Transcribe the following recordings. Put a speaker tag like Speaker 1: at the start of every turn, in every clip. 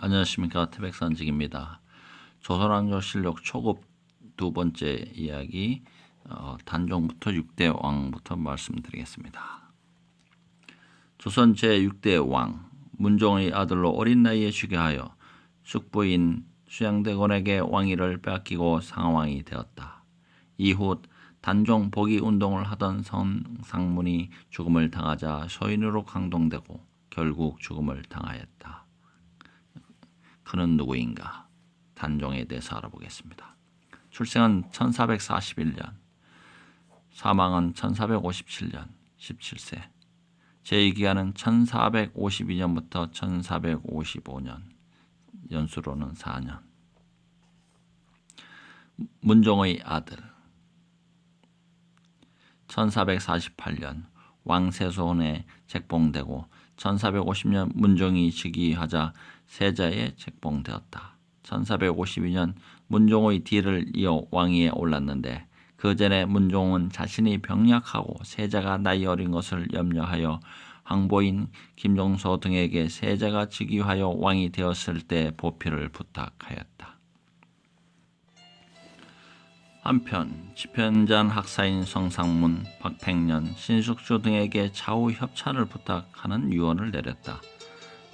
Speaker 1: 안녕하십니까. 태백산직입니다. 조선왕조실록 초급 두 번째 이야기 단종부터 6대 왕부터 말씀드리겠습니다. 조선 제6대 왕 문종의 아들로 어린 나이에 즉위하여 숙부인 수양대군에게 왕위를 빼앗기고 상왕이 되었다. 이후 단종 복위 운동을 하던 성상문이 죽음을 당하자 서인으로 강동되고 결국 죽음을 당하였다. 그는 누구인가? 단종에 대해서 알아보겠습니다. 출생은 1441년, 사망은 1457년, 17세. 재위기간은 1452년부터 1455년, 연수로는 4년. 문종의 아들. 1448년 왕세손에 책봉되고 1450년 문종이 즉위하자 세자에 책봉되었다. 1452년 문종의 뒤를 이어 왕위에 올랐는데 그 전에 문종은 자신이 병약하고 세자가 나이 어린 것을 염려하여 황보인 김종서 등에게 세자가 즉위하여 왕이 되었을 때 보필을 부탁하였다. 한편 지편전 학사인 성상문, 박팽년, 신숙주 등에게 좌우 협찬을 부탁하는 유언을 내렸다.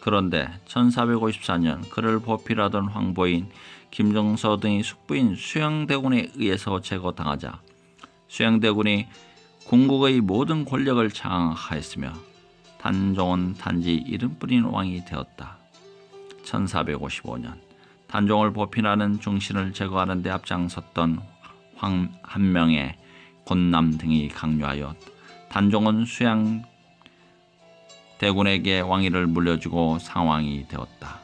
Speaker 1: 그런데 1454년 그를 보필하던 황보인 김종서 등이 숙부인 수양대군에 의해서 제거당하자 수양대군이 궁국의 모든 권력을 장악하였으며 단종은 단지 이름뿐인 왕이 되었다. 1455년 단종을 보필하는 중신을 제거하는 데 앞장섰던 한명의 권남 등이 강요하여 단종은 수양대군에게 왕위를 물려주고 상왕이 되었다.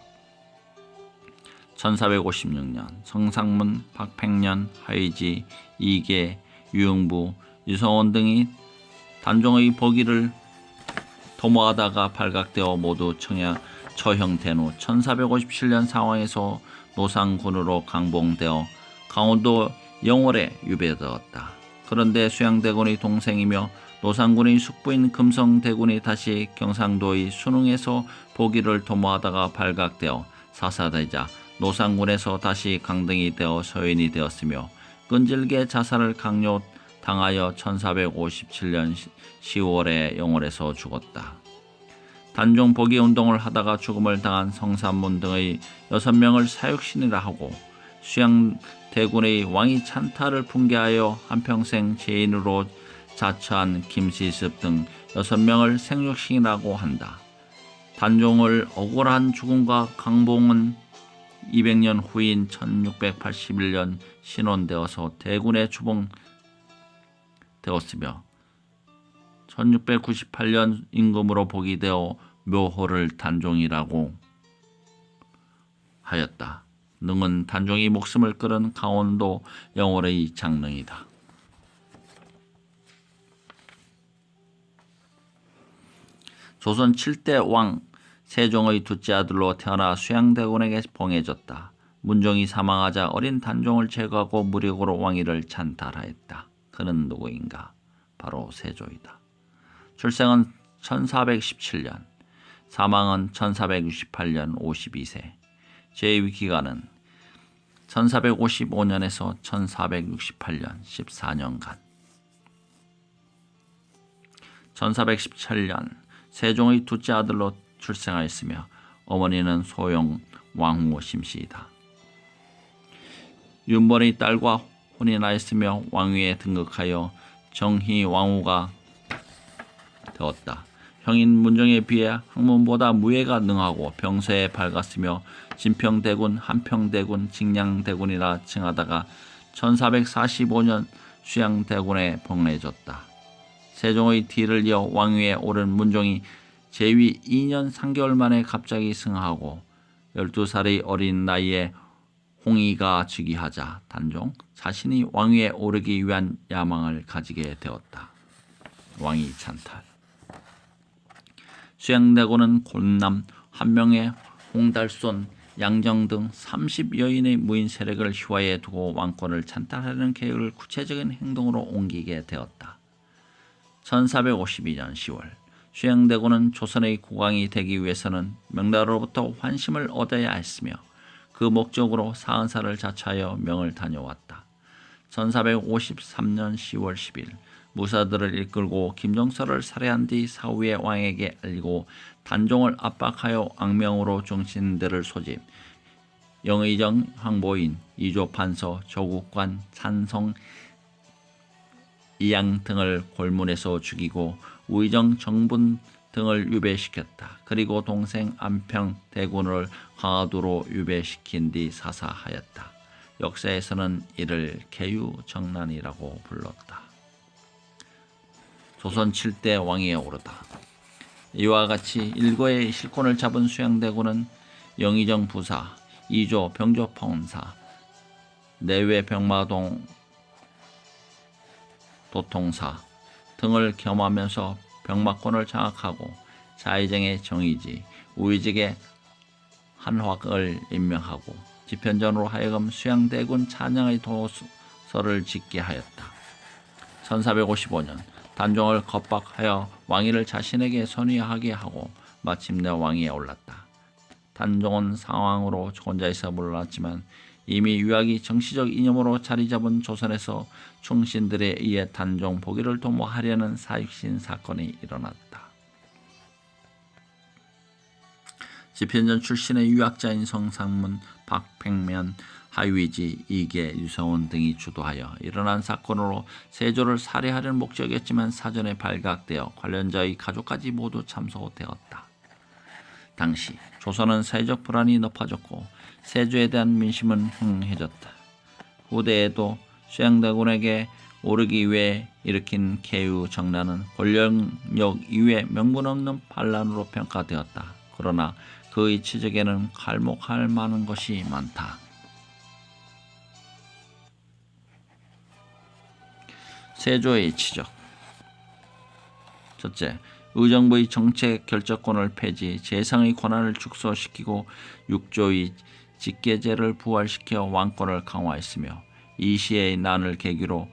Speaker 1: 1456년 성상문, 박팽년, 하의지, 이계, 유흥부, 유성원 등이 단종의 복위를 도모하다가 발각되어 모두 처형된 후 1457년 상황에서 노상군으로 강봉되어 강원도 영월에 유배되었다. 그런데 수양대군의 동생이며 노상군의 숙부인 금성대군이 다시 경상도의 순흥에서 복위를 도모하다가 발각되어 사사되자 노상군에서 다시 강등이 되어 서인이 되었으며 끈질게 자살을 강요당하여 1457년 10월에 영월에서 죽었다. 단종 복위 운동을 하다가 죽음을 당한 성산문 등의 6명을 사육신이라 하고 수양대군의 왕위 찬탈을 붕괴하여 한평생 죄인으로 자처한 김시습 등 6명을 생육신이라고 한다. 단종을 억울한 죽음과 강봉은 200년 후인 1681년 신원되어서 대군에 주봉되었으며 1698년 임금으로 복위되어 묘호를 단종이라고 하였다. 능은 단종이 목숨을 끌은 강원도 영월의 장릉이다. 조선 7대 왕 세종의 둘째 아들로 태어나 수양대군에게 봉해졌다. 문종이 사망하자 어린 단종을 제거하고 무력으로 왕위를 찬탈하였다. 그는 누구인가? 바로 세조이다. 출생은 1417년, 사망은 1468년 52세. 재위 기간은 1455년에서 1468년 14년간. 1417년 세종의 둘째 아들로 출생하였으며 어머니는 소용 왕후 심씨이다. 윤번의 딸과 혼인하였으며 왕위에 등극하여 정희 왕후가 되었다. 형인 문종에 비해 학문보다 무예가 능하고 병세에 밝았으며 진평대군, 한평대군, 징량대군이라 칭하다가 1445년 수양대군에 봉해졌다. 세종의 뒤를 이어 왕위에 오른 문종이 재위 2년 3개월 만에 갑자기 승하하고 12살의 어린 나이에 홍의가 즉위하자 단종 자신이 왕위에 오르기 위한 야망을 가지게 되었다. 왕위 찬탈. 수양대군은 권남, 한명의, 홍달손, 양정 등 30여인의 무인 세력을 휘하에 두고 왕권을 찬탈하려는 계획을 구체적인 행동으로 옮기게 되었다. 1452년 10월 수양대군은 조선의 국왕이 되기 위해서는 명나라로부터 환심을 얻어야 했으며 그 목적으로 사은사를 자처하여 명을 다녀왔다. 1453년 10월 10일 무사들을 이끌고 김종서를 살해한 뒤 사후의 왕에게 알리고 단종을 압박하여 악명으로 중신들을 소집, 영의정 황보인, 이조판서, 조국관, 찬성, 이양 등을 골문에서 죽이고 우의정 정분 등을 유배시켰다. 그리고 동생 안평 대군을 강화도로 유배시킨 뒤 사사하였다. 역사에서는 이를 개유정난이라고 불렀다. 조선 7대 왕위에 오르다. 이와 같이 일거의 실권을 잡은 수양대군은 영의정 부사, 이조 병조파원사, 내외 병마동 도통사 등을 겸하면서 병마권을 장악하고 자의정의 정의지, 우의직의 한확을 임명하고 집현전으로 하여금 수양대군 찬양의 도서를 짓게 하였다. 1455년 단종을 겁박하여 왕위를 자신에게 선위하게 하고 마침내 왕위에 올랐다. 단종은 상황으로 혼자서 물러났지만 이미 유학이 정치적 이념으로 자리잡은 조선에서 충신들에 의해 단종 포기를 도모하려는 사익신 사건이 일어났다. 집현전 출신의 유학자인 성상문, 박팽면, 하위지, 이계, 유성원 등이 주도하여 일어난 사건으로 세조를 살해하려는 목적이었지만 사전에 발각되어 관련자의 가족까지 모두 참소되었다. 당시 조선은 사회적 불안이 높아졌고 세조에 대한 민심은 흥해졌다. 후대에도 수양대군에게 오르기 위해 일으킨 개유정난은 권력력 이외 명분 없는 반란으로 평가되었다. 그러나 그의 치적에는 갈목할 만한 것이 많다. 세조의 치적. 첫째, 의정부의 정책 결정권을 폐지, 재상의 권한을 축소시키고 육조의 직계제를 부활시켜 왕권을 강화했으며 이 시의 난을 계기로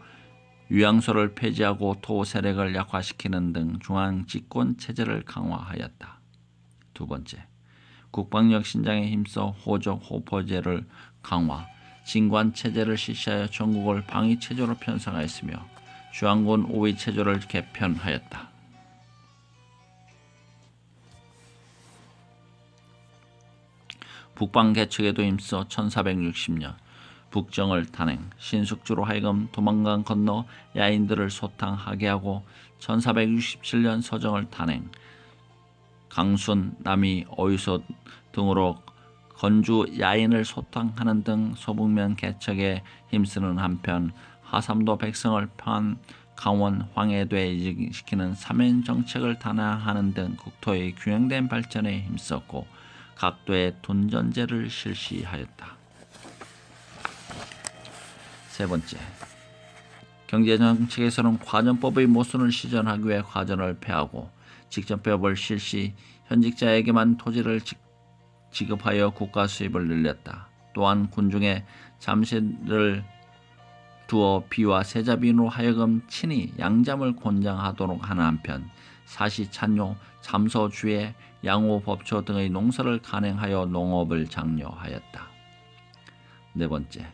Speaker 1: 유양소를 폐지하고 토 세력을 약화시키는 등 중앙 집권 체제를 강화하였다. 두 번째, 국방력 신장에 힘써 호적 호포제를 강화, 진관 체제를 실시하여 전국을 방위 체제로 편성하였으며 주한군 오위 체제를 개편하였다. 북방 개척에도 힘써 1460년 북정을 단행, 신숙주로 하여금 도망강 건너 야인들을 소탕하게 하고 1467년 서정을 단행, 강순, 남이, 어유소 등으로 건주 야인을 소탕하는 등 소북면 개척에 힘쓰는 한편 하삼도 백성을 평안, 강원, 황해도에 이직시키는 삼연 정책을 단행하는 등 국토의 균형된 발전에 힘썼고 각도의 돈전제를 실시하였다. 세 번째, 경제정책에서는 과전법의 모순을 시전하기 위해 과전을 폐하고 직전법을 실시, 현직자에게만 토지를 지급하여 국가 수입을 늘렸다. 또한 군중에 잠시를 두어 비와 세자빈으로 하여금 친히 양잠을 권장하도록 하는 한편 사시 찬요, 잠소주의, 양호 법초 등의 농사를 간행하여 농업을 장려하였다. 네 번째,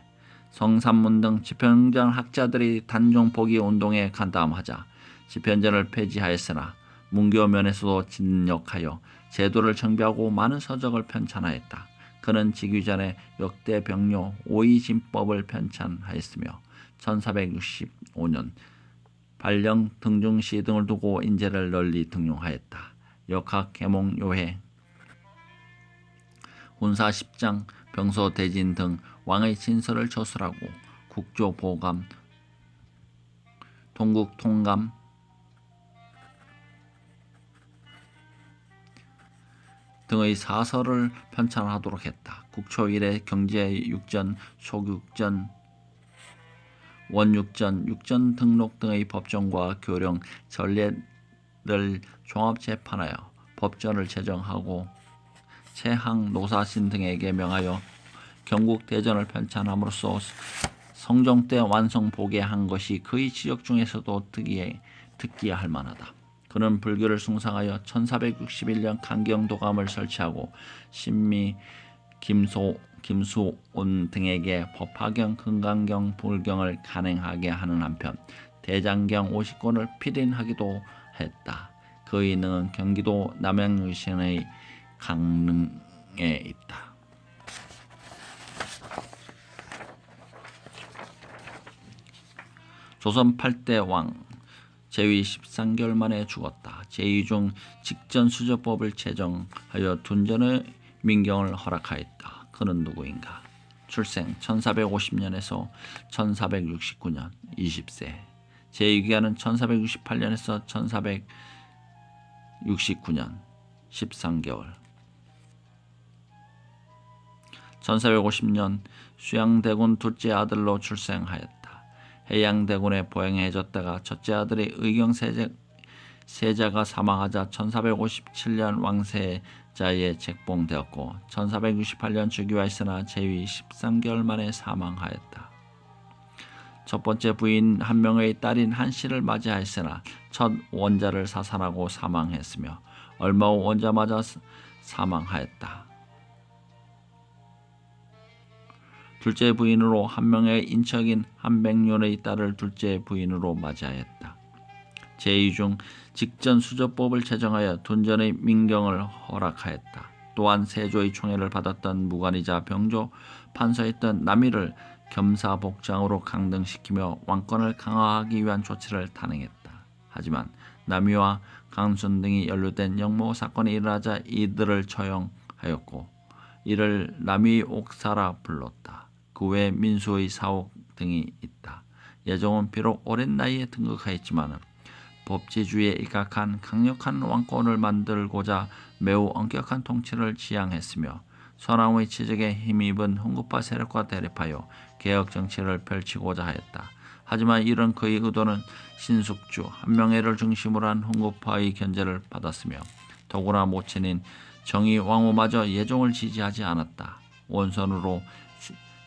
Speaker 1: 성삼문 등 집현전 학자들이 단종 포기 운동에 간담하자 집현전을 폐지하였으나 문교 면에서도 진력하여 제도를 정비하고 많은 서적을 편찬하였다. 그는 즉위전에 역대 병료 오이진법을 편찬하였으며 1465년 발령 등중시 등을 두고 인재를 널리 등용하였다. 역학 계몽 요해 군사 10장 병소 대진 등 왕의 진서를 저술하고 국조 보감, 동국 통감, 등의 사설을 편찬하도록 했다. 국초 이래 경제육전, 소육전, 원육전, 육전 등록 등의 법정과 교령, 전례를 종합 재판하여 법전을 제정하고 최항 노사신 등에게 명하여 경국 대전을 편찬함으로써 성종 때 완성 보게 한 것이 그의 지적 중에서도 특기할 만하다. 그는 불교를 숭상하여 1461년 강경도감을 설치하고 신미, 김수온 등에게 법화경, 금강경, 불경을 간행하게 하는 한편 대장경 50권을 필인하기도 했다. 그의 능은 경기도 남양유신의 강릉에 있다. 조선 8대 왕 제위 13개월 만에 죽었다. 제위중 직전수저법을 제정하여 둔전의 민경을 허락하였다. 그는 누구인가? 출생 1450년에서 1469년 20세. 제위기간은 1468년에서 1469년 13개월. 1450년 수양대군 둘째 아들로 출생하였다. 해양대군에 보행해졌다가 첫째 아들의 의경세자가 사망하자 1457년 왕세자에 책봉되었고 1468년 즉위하였으나 제위 13개월 만에 사망하였다. 첫 번째 부인 한 명의 딸인 한씨를 맞이하였으나 첫 원자를 사살하고 사망했으며 얼마 후 원자마저 사망하였다. 둘째 부인으로 한 명의 인척인 한백륜의 딸을 둘째 부인으로 맞이하였다. 제위 중 직전 수저법을 제정하여 둔전의 민경을 허락하였다. 또한 세조의 총애를 받았던 무관이자 병조 판서였던 남이를 겸사복장으로 강등시키며 왕권을 강화하기 위한 조치를 단행했다. 하지만 남이와 강순 등이 연루된 영모 사건이 일어나자 이들을 처형하였고 이를 남이 옥사라 불렀다. 그 외 민수의 사옥 등이 있다. 예종은 비록 오랜 나이에 등극하였지만 법치주의에 입각한 강력한 왕권을 만들고자 매우 엄격한 통치를 지향했으며 서남의 치적에 힘입은 훈구파 세력과 대립하여 개혁 정치를 펼치고자 하였다. 하지만 이런 그의 의도는 신숙주 한명회를 중심으로 한 훈구파의 견제를 받았으며 더구나 모친인 정의 왕후마저 예종을 지지하지 않았다. 원선으로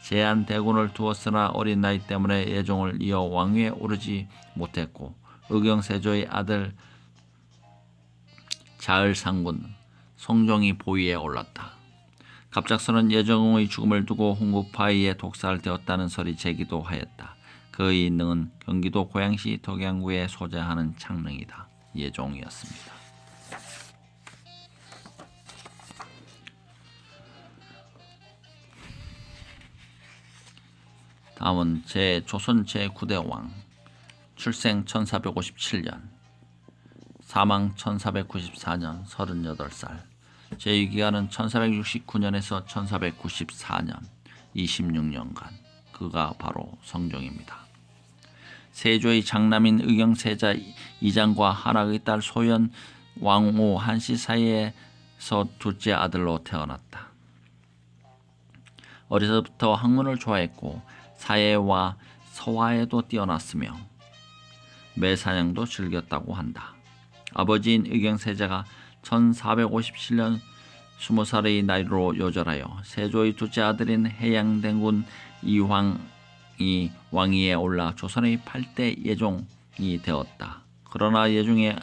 Speaker 1: 제한대군을 두었으나 어린 나이 때문에 예종을 이어 왕위에 오르지 못했고 의경세조의 아들 자을상군 송종이 보위에 올랐다. 갑작스런 예종의 죽음을 두고 훈구파의에 독살되었다는 설이 제기도 하였다. 그의 능은 경기도 고양시 덕양구에 소재하는 창릉이다. 예종이었습니다. 다음은 조선 제9대 왕 출생 1457년 사망 1494년 38살. 제위기간은 1469년에서 1494년 26년간. 그가 바로 성종입니다. 세조의 장남인 의경세자 이장과 한학의 딸 소연 왕후 한씨 사이에서 둘째 아들로 태어났다. 어려서부터 학문을 좋아했고 사예와 서화에도 뛰어났으며 매사냥도 즐겼다고 한다. 아버지인 의경세자가 1457년 20살의 나이로 요절하여 세조의 둘째 아들인 해양대군 이황이 왕위에 올라 조선의 8대 예종이 되었다. 그러나 예종이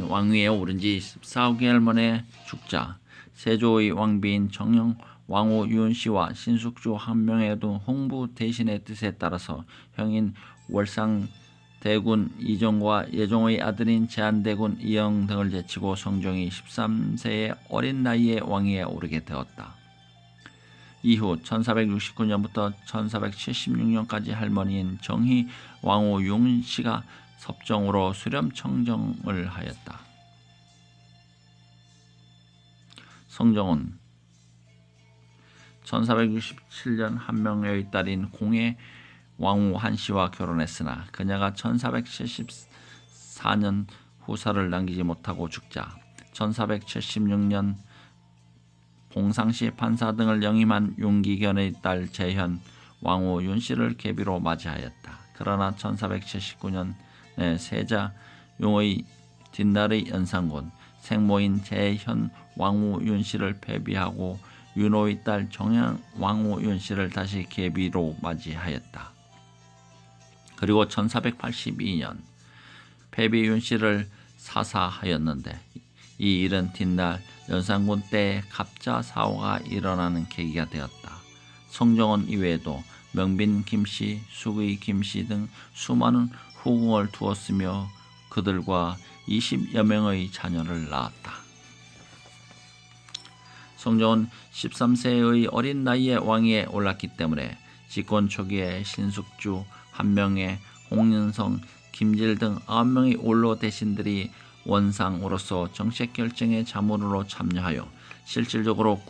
Speaker 1: 왕위에 오른 지 14개월 만에 죽자 세조의 왕비인 정영 왕후 유은씨와 신숙주 한명회 등 홍부 대신의 뜻에 따라서 형인 월상대군 이종과 예종의 아들인 제한대군 이영 등을 제치고 성종이 13세의 어린 나이에 왕위에 오르게 되었다. 이후 1469년부터 1476년까지 할머니인 정희 왕후 유은씨가 섭정으로 수렴청정을 하였다. 성종은 1467년 한명회의 딸인 공해 왕후 한씨와 결혼했으나 그녀가 1474년 후사를 남기지 못하고 죽자 1476년 봉상시 판사 등을 영임한 윤기견의 딸 재현 왕후 윤씨를 계비로 맞이하였다. 그러나 1479년에 세자 용의 뒷날의 연산군 생모인 재현 왕후 윤씨를 폐비하고 윤호의 딸 정현 왕후 윤씨를 다시 계비로 맞이하였다. 그리고 1482년 폐비 윤씨를 사사하였는데 이 일은 뒷날 연산군 때에 갑자 사후가 일어나는 계기가 되었다. 성종은 이외에도 명빈 김씨, 수의 김씨 등 수많은 후궁을 두었으며 그들과 20여 명의 자녀를 낳았다. 성종은 13세의 어린 나이에 왕위에 올랐기 때문에 집권 초기에 신숙주, 한명회, 홍윤성, 김질 등 9명의 원로 대신들이 원상으로서 정책 결정의 자문으로 참여하여 실질적으로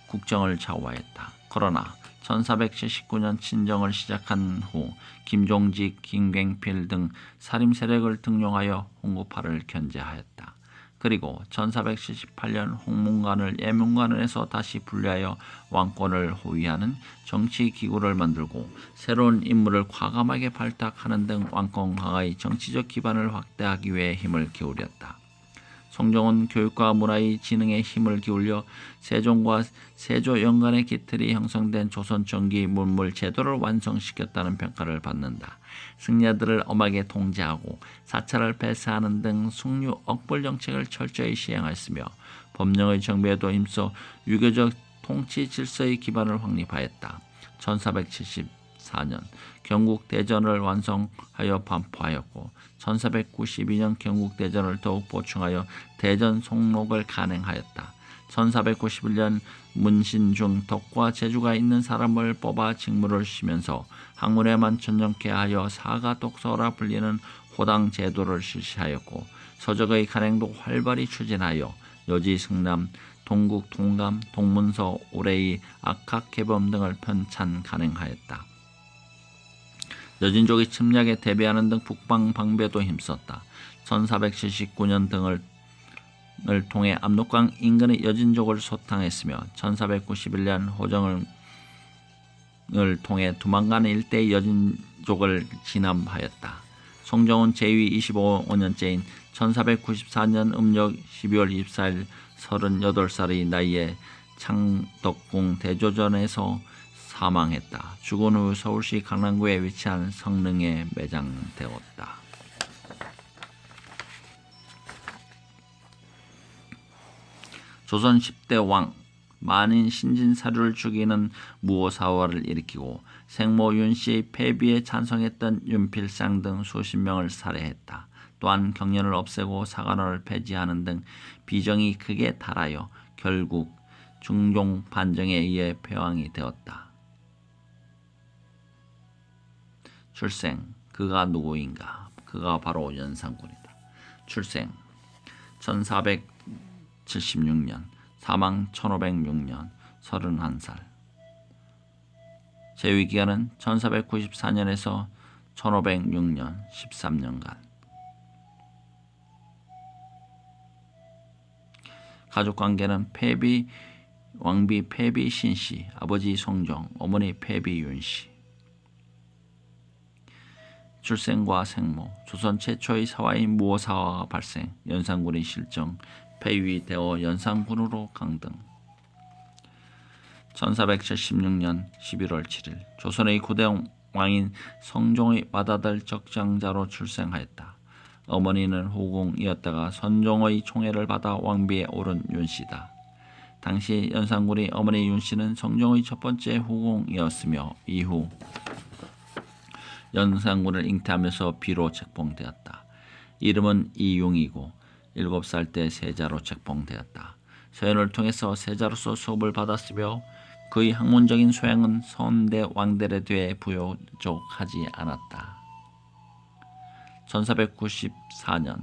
Speaker 1: 국정을 좌우하였다. 그러나 1479년 친정을 시작한 후 김종직, 김갱필 등 살림 세력을 등용하여 홍구파를 견제하였다. 그리고 1478년 홍문관을 예문관에서 다시 분리하여 왕권을 호위하는 정치 기구를 만들고 새로운 인물을 과감하게 발탁하는 등 왕권 강화의 정치적 기반을 확대하기 위해 힘을 기울였다. 성종은 교육과 문화의 진흥에 힘을 기울여 세종과 세조 연간의 기틀이 형성된 조선 정기 문물 제도를 완성시켰다는 평가를 받는다. 승려들을 엄하게 통제하고 사찰을 폐쇄하는 등 숭유 억벌 정책을 철저히 시행하였으며 법령의 정비에도 힘써 유교적 통치 질서의 기반을 확립하였다. 1474년 경국대전을 완성하여 반포하였고 1492년 경국대전을 더욱 보충하여 대전 송록을 간행하였다. 1491년 문신중 덕과 재주가 있는 사람을 뽑아 직무를 쉬면서 학문에만 전념케 하여 사가독서라 불리는 호당 제도를 실시하였고 서적의 간행도 활발히 추진하여 여지 승남, 동국 동감, 동문서, 오레이, 악학 개범 등을 편찬 간행하였다. 여진족의 침략에 대비하는 등 북방 방배도 힘썼다. 1479년 등을 통해 압록강 인근의 여진족을 소탕했으며 1491년 호정을 통해 두만강 일대의 여진족을 진압하였다. 성종은 제위 25년째인 1494년 음력 12월 24일 38살의 나이에 창덕궁 대조전에서 사망했다. 죽은 후 서울시 강남구에 위치한 성릉에 매장되었다. 조선 10대 왕 만인 신진사류를 죽이는 무오사화를 일으키고 생모 윤씨의 폐비에 찬성했던 윤필상 등 수십 명을 살해했다. 또한 경련을 없애고 사관원을 폐지하는 등 비정이 크게 달하여 결국 중종 반정에 의해 폐왕이 되었다. 출생, 그가 누구인가? 그가 바로 연산군이다. 출생 1476년, 사망 1506년, 31살. 재위기간은 1494년에서 1506년 13년간. 가족관계는 왕비 폐비 신씨, 아버지 성종, 어머니 폐비 윤씨. 출생과 생모, 조선 최초의 사화인 무오사화가 발생, 연산군의 실정, 폐위되어 연산군으로 강등. 1476년 11월 7일 조선의 9대 왕인 성종의 맏아들 적장자로 출생하였다. 어머니는 후궁이었다가 선종의 총애를 받아 왕비에 오른 윤씨다. 당시 연산군의 어머니 윤씨는 성종의 첫 번째 후궁이었으며 이후 연산군을 잉태하면서 비로 책봉되었다. 이름은 이융이고 7살 때 세자로 책봉되었다. 서연을 통해서 세자로서 수업을 받았으며 그의 학문적인 소양은 선대 왕들에 대해 부족하지 않았다. 1494년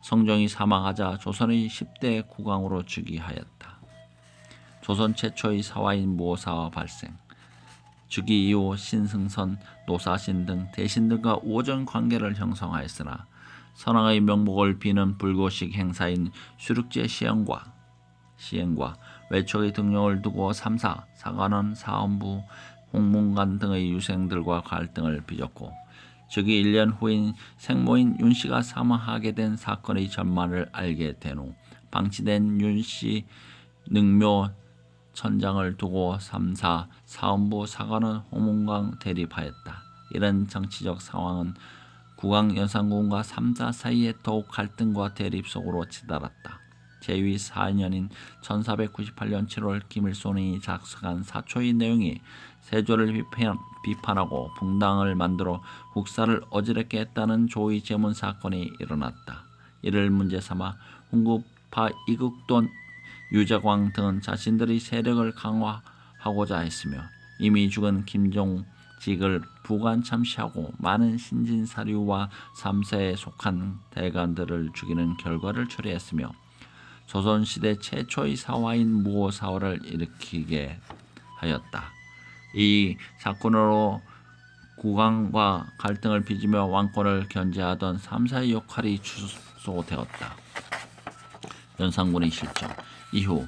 Speaker 1: 성종이 사망하자 조선의 10대 국왕으로 즉위하였다. 조선 최초의 사화인 무오사화 발생. 즉위 이후 신승선, 노사신 등 대신들과 우호적 관계를 형성하였으나 선왕의 명복을 비는 불고식 행사인 수륙제 시행과 외척의 등용을 두고 3사, 사관원, 사헌부, 홍문관 등의 유생들과 갈등을 빚었고 즉위 1년 후인 생모인 윤씨가 사망하게 된 사건의 전말을 알게 된 후 방치된 윤씨 능묘 천장을 두고 3사, 사헌부, 사관원, 홍문관 대립하였다. 이런 정치적 상황은 국왕 연산군과 삼자 사이에 더욱 갈등과 대립 속으로 치달았다. 제위 4년인 1498년 7월 김일손이 작성한 사초의 내용이 세조를 비판하고 붕당을 만들어 국사를 어지럽게 했다는 조의 제문 사건이 일어났다. 이를 문제 삼아 훈구파 이극돈, 유자광 등은 자신들의 세력을 강화하고자 했으며 이미 죽은 김종직을 부관 참시하고 많은 신진사류와 3세에 속한 대관들을 죽이는 결과를 초래했으며 조선시대 최초의 사화인 무오사화를 일으키게 하였다. 이 사건으로 국왕과 갈등을 빚으며 왕권을 견제하던 3사의 역할이 축소되었다. 연산군의 실정. 이후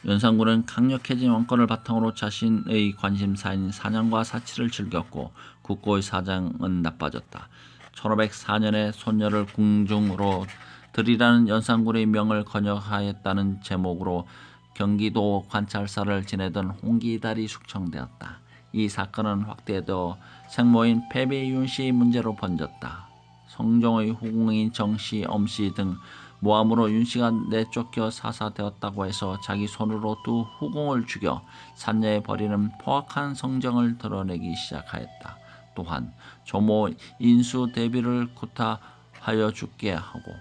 Speaker 1: 연산군은 강력해진 왕권을 바탕으로 자신의 관심사인 사냥과 사치를 즐겼고 국고의 사정은 나빠졌다. 1504년에 손녀를 궁중으로 들이라는 연산군의 명을 건역하였다는 제목으로 경기도 관찰사를 지내던 홍기달이 숙청되었다. 이 사건은 확대되어 생모인 패비 윤씨의 문제로 번졌다. 성종의 후궁인 정씨, 엄씨 등 모함으로 윤씨가 내쫓겨 사사되었다고 해서 자기 손으로 두 후궁을 죽여 산녀에 버리는 포악한 성정을 드러내기 시작하였다. 또한 조모 인수 대비를 구타하여 죽게 하고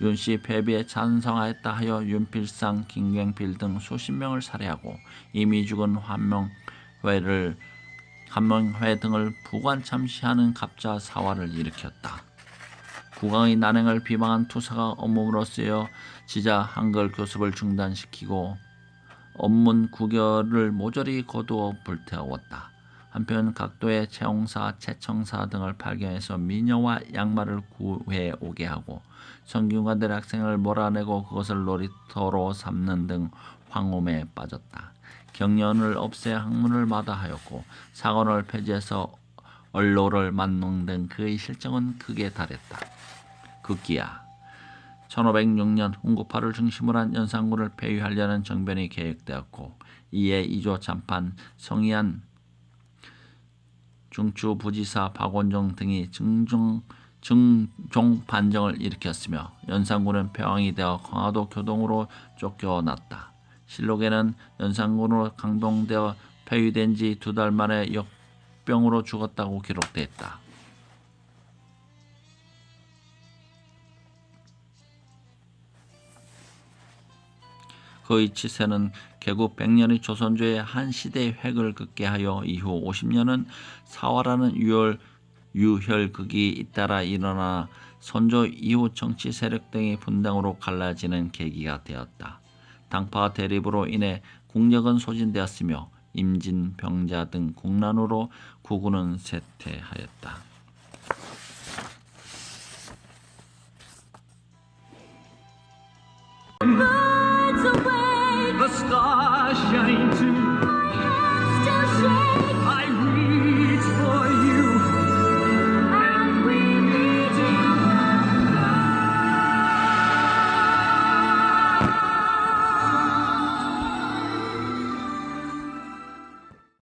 Speaker 1: 윤씨 패비에 찬성하였다 하여 윤필상, 김경필 등 수십 명을 살해하고 이미 죽은 한명회 등을 부관 참시하는 갑자 사화를 일으켰다. 국왕의 난행을 비방한 투사가 온몸으로 쓰여 지자 한글 교습을 중단시키고 언문 구결을 모조리 거두어 불태웠다. 한편 각도의 채홍사, 채청사 등을 발견해서 미녀와 양말을 구해 오게 하고 성균관대 학생을 몰아내고 그것을 놀이터로 삼는 등 황홈에 빠졌다. 경련을 없애 학문을 마다하였고 사관을 폐지해서 언로를 만능 등 그의 실정은 극에 달했다. 극기야 1506년 훈구파를 중심으로 한 연산군을 폐위하려는 정변이 계획되었고 이에 이조 참판, 성희안 중추부지사 박원종 등이 증종 반정을 일으켰으며 연산군은 패왕이 되어 강화도 교동으로 쫓겨났다. 실록에는 연산군으로 강동되어 폐위된 지 2달 만에 역병으로 죽었다고 기록되었다. 그의 치세는 개국 100년의 조선조의 한 시대의 획을 긋게 하여 이후 50년은 사화라는 유혈극이 잇따라 일어나 선조 이후 정치 세력 등의 분당으로 갈라지는 계기가 되었다. 당파 대립으로 인해 국력은 소진되었으며 임진, 병자 등 국난으로 국군은 쇠퇴하였다.
Speaker 2: The stars shine too.